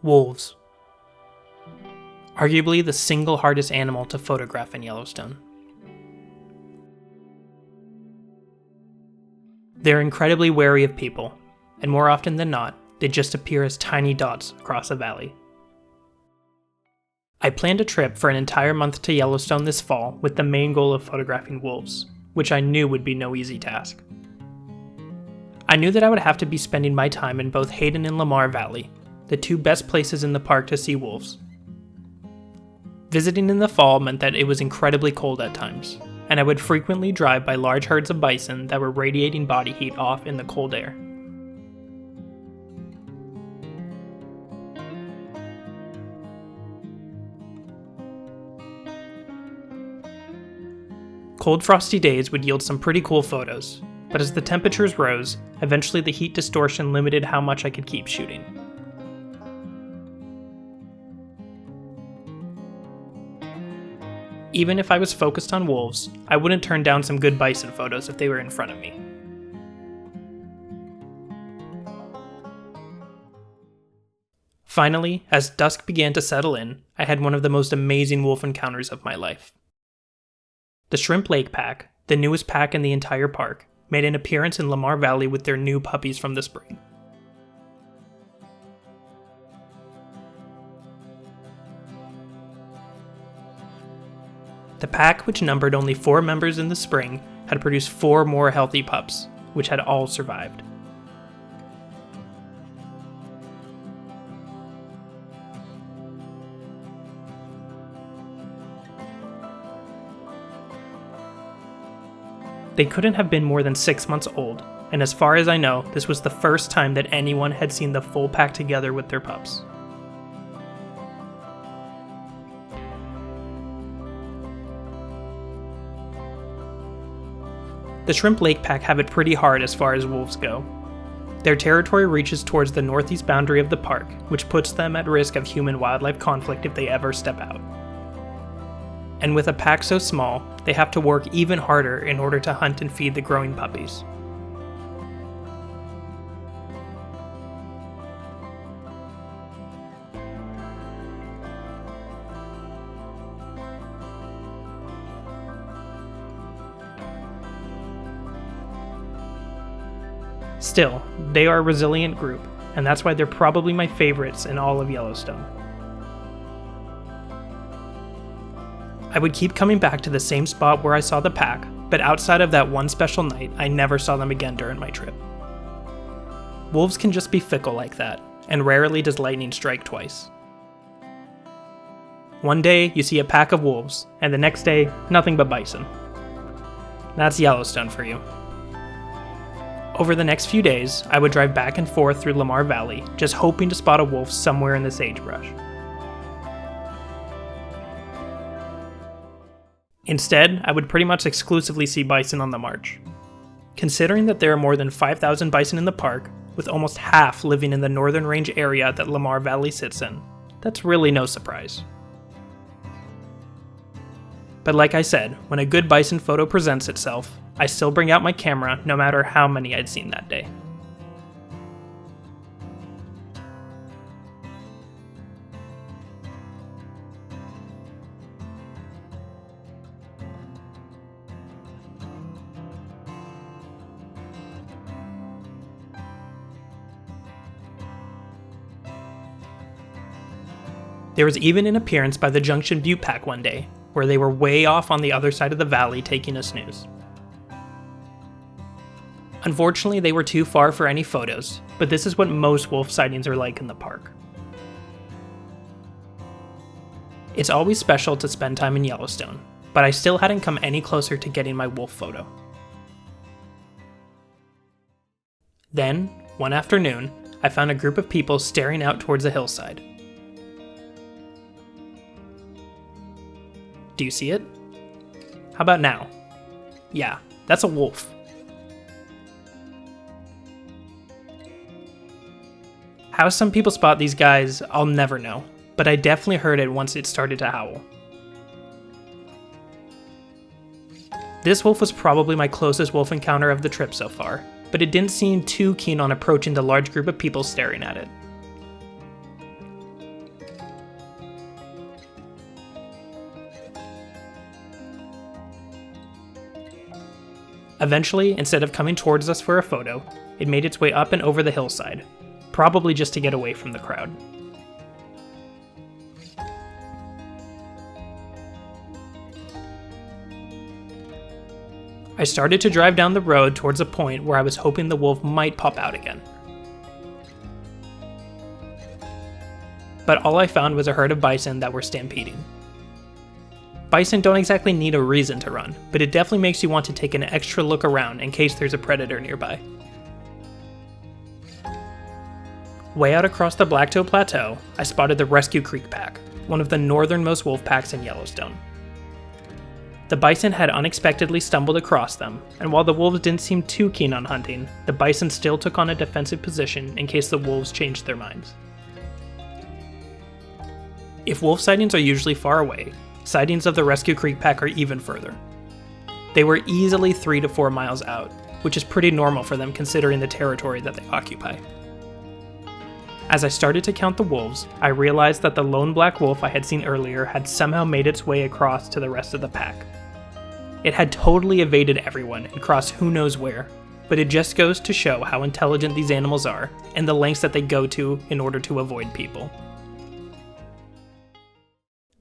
Wolves. Arguably the single hardest animal to photograph in Yellowstone. They're incredibly wary of people, and more often than not, they just appear as tiny dots across a valley. I planned a trip for an entire month to Yellowstone this fall with the main goal of photographing wolves, which I knew would be no easy task. I knew that I would have to be spending my time in both Hayden and Lamar Valley, the two best places in the park to see wolves. Visiting in the fall meant that it was incredibly cold at times, and I would frequently drive by large herds of bison that were radiating body heat off in the cold air. Cold, frosty days would yield some pretty cool photos, but as the temperatures rose, eventually the heat distortion limited how much I could keep shooting. Even if I was focused on wolves, I wouldn't turn down some good bison photos if they were in front of me. Finally, as dusk began to settle in, I had one of the most amazing wolf encounters of my life. The Shrimp Lake pack, the newest pack in the entire park, made an appearance in Lamar Valley with their new puppies from the spring. The pack, which numbered only 4 members in the spring, had produced 4 more healthy pups, which had all survived. They couldn't have been more than 6 months old, and as far as I know, this was the first time that anyone had seen the full pack together with their pups. The Shrimp Lake pack have it pretty hard as far as wolves go. Their territory reaches towards the northeast boundary of the park, which puts them at risk of human-wildlife conflict if they ever step out. And with a pack so small, they have to work even harder in order to hunt and feed the growing puppies. Still, they are a resilient group, and that's why they're probably my favorites in all of Yellowstone. I would keep coming back to the same spot where I saw the pack, but outside of that one special night, I never saw them again during my trip. Wolves can just be fickle like that, and rarely does lightning strike twice. One day, you see a pack of wolves, and the next day, nothing but bison. That's Yellowstone for you. Over the next few days, I would drive back and forth through Lamar Valley, just hoping to spot a wolf somewhere in the sagebrush. Instead, I would pretty much exclusively see bison on the march. Considering that there are more than 5,000 bison in the park, with almost half living in the northern range area that Lamar Valley sits in, that's really no surprise. But like I said, when a good bison photo presents itself, I still bring out my camera no matter how many I'd seen that day. There was even an appearance by the Junction Butte pack one day, where they were way off on the other side of the valley taking a snooze. Unfortunately, they were too far for any photos, but this is what most wolf sightings are like in the park. It's always special to spend time in Yellowstone, but I still hadn't come any closer to getting my wolf photo. Then, one afternoon, I found a group of people staring out towards a hillside. Do you see it? How about now? Yeah, that's a wolf. How some people spot these guys, I'll never know, but I definitely heard it once it started to howl. This wolf was probably my closest wolf encounter of the trip so far, but it didn't seem too keen on approaching the large group of people staring at it. Eventually, instead of coming towards us for a photo, it made its way up and over the hillside, probably just to get away from the crowd. I started to drive down the road towards a point where I was hoping the wolf might pop out again. But all I found was a herd of bison that were stampeding. Bison don't exactly need a reason to run, but it definitely makes you want to take an extra look around in case there's a predator nearby. Way out across the Blacktoe Plateau, I spotted the Rescue Creek Pack, one of the northernmost wolf packs in Yellowstone. The bison had unexpectedly stumbled across them, and while the wolves didn't seem too keen on hunting, the bison still took on a defensive position in case the wolves changed their minds. If wolf sightings are usually far away, sightings of the Rescue Creek Pack are even further. They were easily 3 to 4 miles out, which is pretty normal for them considering the territory that they occupy. As I started to count the wolves, I realized that the lone black wolf I had seen earlier had somehow made its way across to the rest of the pack. It had totally evaded everyone and crossed who knows where, but it just goes to show how intelligent these animals are and the lengths that they go to in order to avoid people.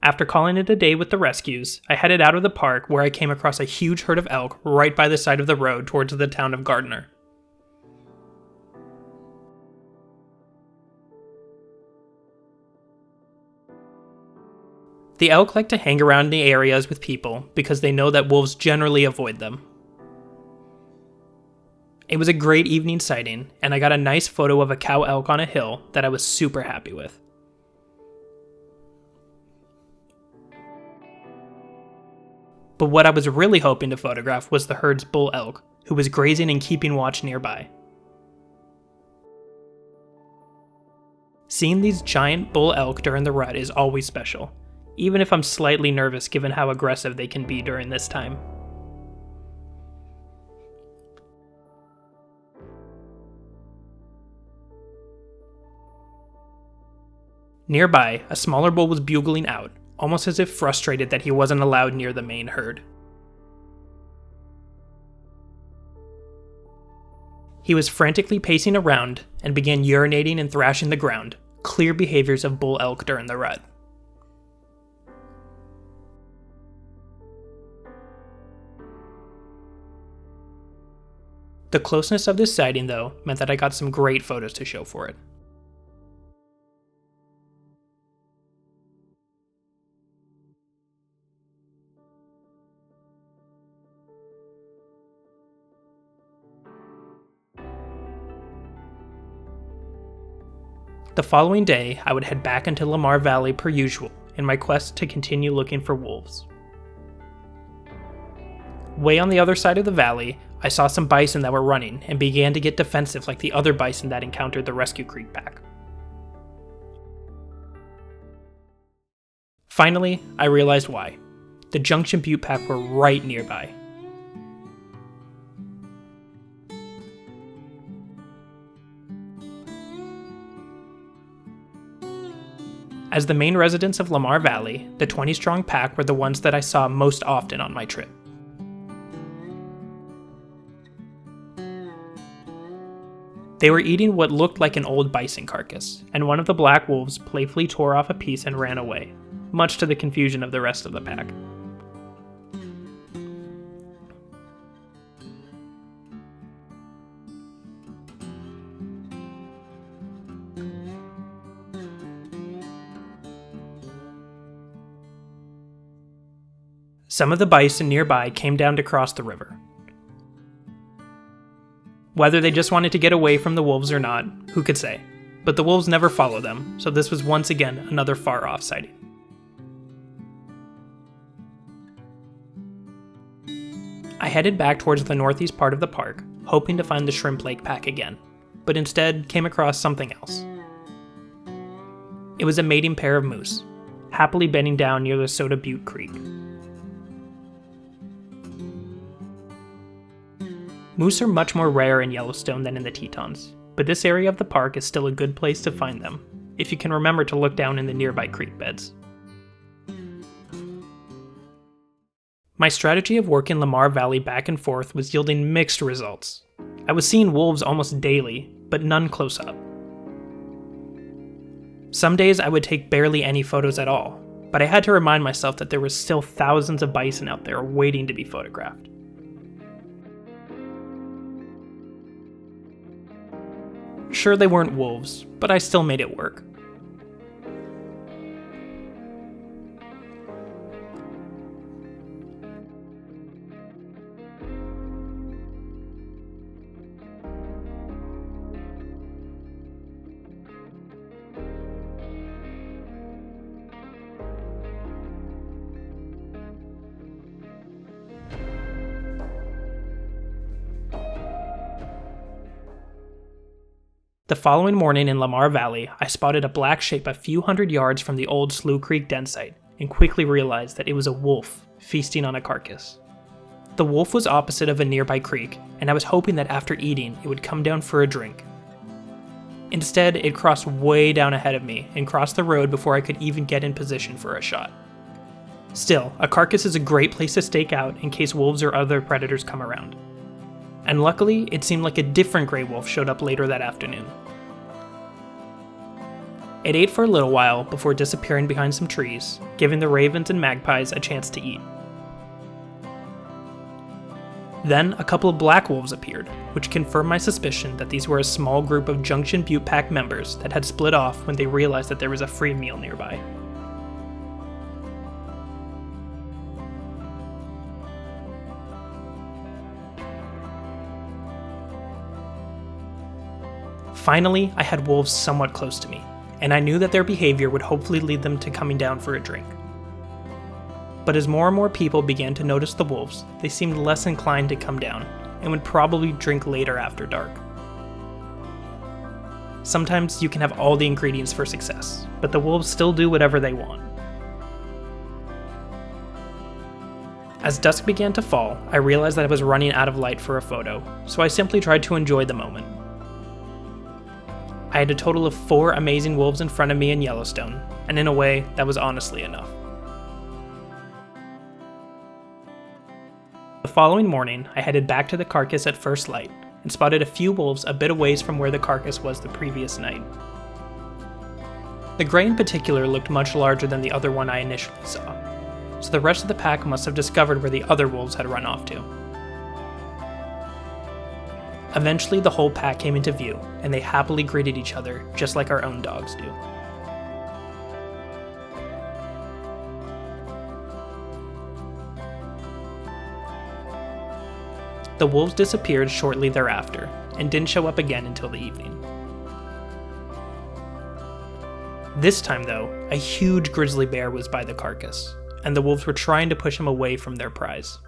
After calling it a day with the rescues, I headed out of the park where I came across a huge herd of elk right by the side of the road towards the town of Gardner. The elk like to hang around the areas with people because they know that wolves generally avoid them. It was a great evening sighting, and I got a nice photo of a cow elk on a hill that I was super happy with. But what I was really hoping to photograph was the herd's bull elk, who was grazing and keeping watch nearby. Seeing these giant bull elk during the rut is always special, even if I'm slightly nervous given how aggressive they can be during this time. Nearby, a smaller bull was bugling out, almost as if frustrated that he wasn't allowed near the main herd. He was frantically pacing around and began urinating and thrashing the ground, clear behaviors of bull elk during the rut. The closeness of this sighting, though, meant that I got some great photos to show for it. The following day, I would head back into Lamar Valley per usual in my quest to continue looking for wolves. Way on the other side of the valley, I saw some bison that were running and began to get defensive like the other bison that encountered the Rescue Creek Pack. Finally, I realized why. The Junction Butte Pack were right nearby. As the main residents of Lamar Valley, the 20-strong pack were the ones that I saw most often on my trip. They were eating what looked like an old bison carcass, and one of the black wolves playfully tore off a piece and ran away, much to the confusion of the rest of the pack. Some of the bison nearby came down to cross the river. Whether they just wanted to get away from the wolves or not, who could say? But the wolves never follow them, so this was once again another far-off sighting. I headed back towards the northeast part of the park, hoping to find the Shrimp Lake Pack again, but instead came across something else. It was a mating pair of moose, happily bedding down near the Soda Butte Creek. Moose are much more rare in Yellowstone than in the Tetons, but this area of the park is still a good place to find them, if you can remember to look down in the nearby creek beds. My strategy of working Lamar Valley back and forth was yielding mixed results. I was seeing wolves almost daily, but none close up. Some days I would take barely any photos at all, but I had to remind myself that there were still thousands of bison out there waiting to be photographed. Sure, they weren't wolves, but I still made it work. The following morning in Lamar Valley, I spotted a black shape a few hundred yards from the old Slough Creek den site, and quickly realized that it was a wolf feasting on a carcass. The wolf was opposite of a nearby creek, and I was hoping that after eating, it would come down for a drink. Instead, it crossed way down ahead of me and crossed the road before I could even get in position for a shot. Still, a carcass is a great place to stake out in case wolves or other predators come around. And luckily, it seemed like a different gray wolf showed up later that afternoon. It ate for a little while before disappearing behind some trees, giving the ravens and magpies a chance to eat. Then, a couple of black wolves appeared, which confirmed my suspicion that these were a small group of Junction Butte Pack members that had split off when they realized that there was a free meal nearby. Finally, I had wolves somewhat close to me, and I knew that their behavior would hopefully lead them to coming down for a drink. But as more and more people began to notice the wolves, they seemed less inclined to come down, and would probably drink later after dark. Sometimes you can have all the ingredients for success, but the wolves still do whatever they want. As dusk began to fall, I realized that I was running out of light for a photo, so I simply tried to enjoy the moment. I had a total of 4 amazing wolves in front of me in Yellowstone, and in a way, that was honestly enough. The following morning, I headed back to the carcass at first light, and spotted a few wolves a bit away from where the carcass was the previous night. The gray in particular looked much larger than the other one I initially saw, so the rest of the pack must have discovered where the other wolves had run off to. Eventually, the whole pack came into view, and they happily greeted each other, just like our own dogs do. The wolves disappeared shortly thereafter, and didn't show up again until the evening. This time though, a huge grizzly bear was by the carcass, and the wolves were trying to push him away from their prize.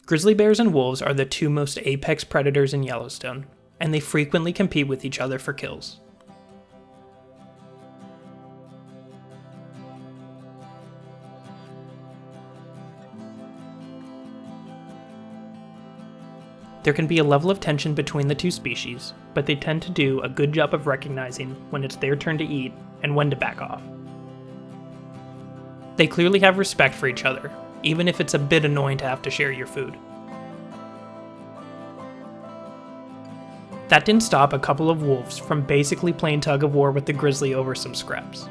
Grizzly bears and wolves are the 2 most apex predators in Yellowstone, and they frequently compete with each other for kills. There can be a level of tension between the 2 species, but they tend to do a good job of recognizing when it's their turn to eat and when to back off. They clearly have respect for each other, even if it's a bit annoying to have to share your food. That didn't stop a couple of wolves from basically playing tug of war with the grizzly over some scraps.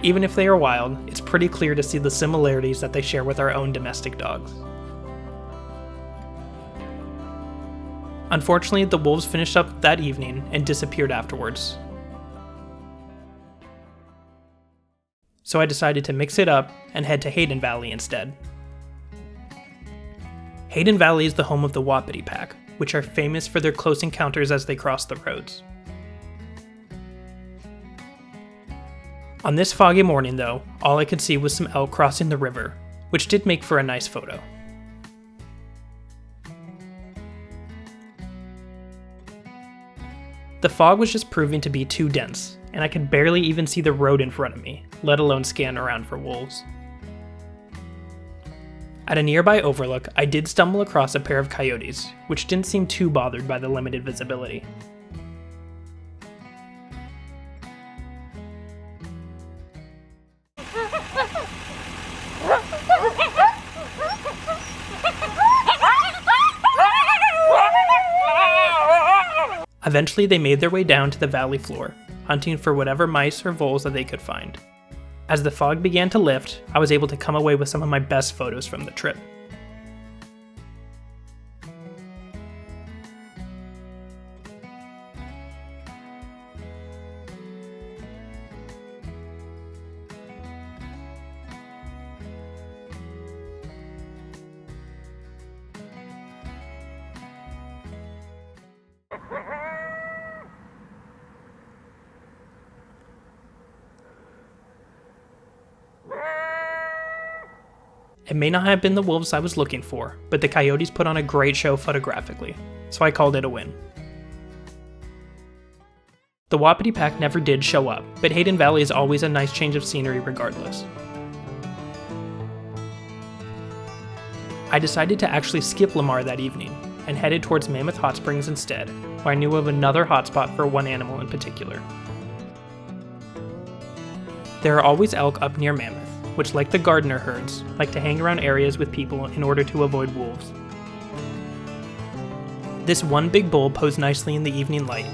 Even if they are wild, it's pretty clear to see the similarities that they share with our own domestic dogs. Unfortunately, the wolves finished up that evening and disappeared afterwards. So I decided to mix it up and head to Hayden Valley instead. Hayden Valley is the home of the Wapiti Pack, which are famous for their close encounters as they cross the roads. On this foggy morning though, all I could see was some elk crossing the river, which did make for a nice photo. The fog was just proving to be too dense, and I could barely even see the road in front of me, let alone scan around for wolves. At a nearby overlook, I did stumble across a pair of coyotes, which didn't seem too bothered by the limited visibility. Eventually they made their way down to the valley floor, hunting for whatever mice or voles that they could find. As the fog began to lift, I was able to come away with some of my best photos from the trip. It may not have been the wolves I was looking for, but the coyotes put on a great show photographically, so I called it a win. The Wapiti pack never did show up, but Hayden Valley is always a nice change of scenery regardless. I decided to actually skip Lamar that evening, and headed towards Mammoth Hot Springs instead, where I knew of another hotspot for one animal in particular. There are always elk up near Mammoth, which, like the Gardner herds, like to hang around areas with people in order to avoid wolves. This one big bull posed nicely in the evening light,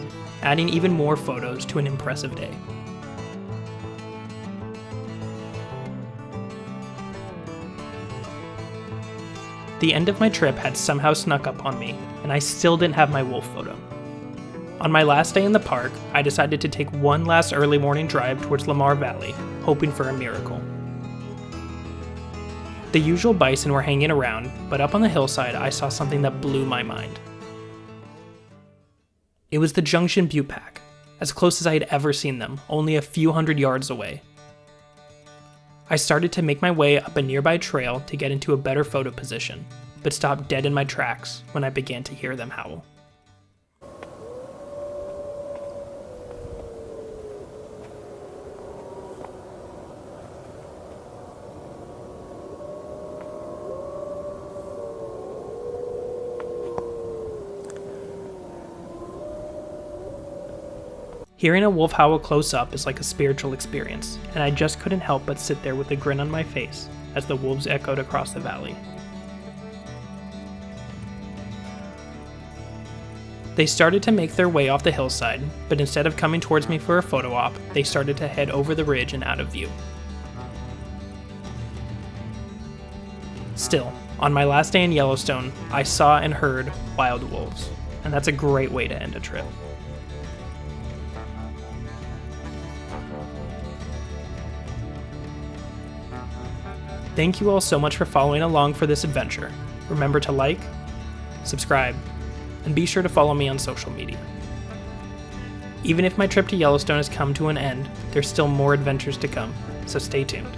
adding even more photos to an impressive day. The end of my trip had somehow snuck up on me, and I still didn't have my wolf photo. On my last day in the park, I decided to take one last early morning drive towards Lamar Valley, hoping for a miracle. The usual bison were hanging around, but up on the hillside I saw something that blew my mind. It was the Junction Butte pack, as close as I had ever seen them, only a few hundred yards away. I started to make my way up a nearby trail to get into a better photo position, but stopped dead in my tracks when I began to hear them howl. Hearing a wolf howl close up is like a spiritual experience, and I just couldn't help but sit there with a grin on my face as the wolves echoed across the valley. They started to make their way off the hillside, but instead of coming towards me for a photo op, they started to head over the ridge and out of view. Still, on my last day in Yellowstone, I saw and heard wild wolves, and that's a great way to end a trip. Thank you all so much for following along for this adventure. Remember to like, subscribe, and be sure to follow me on social media. Even if my trip to Yellowstone has come to an end, there's still more adventures to come, so stay tuned.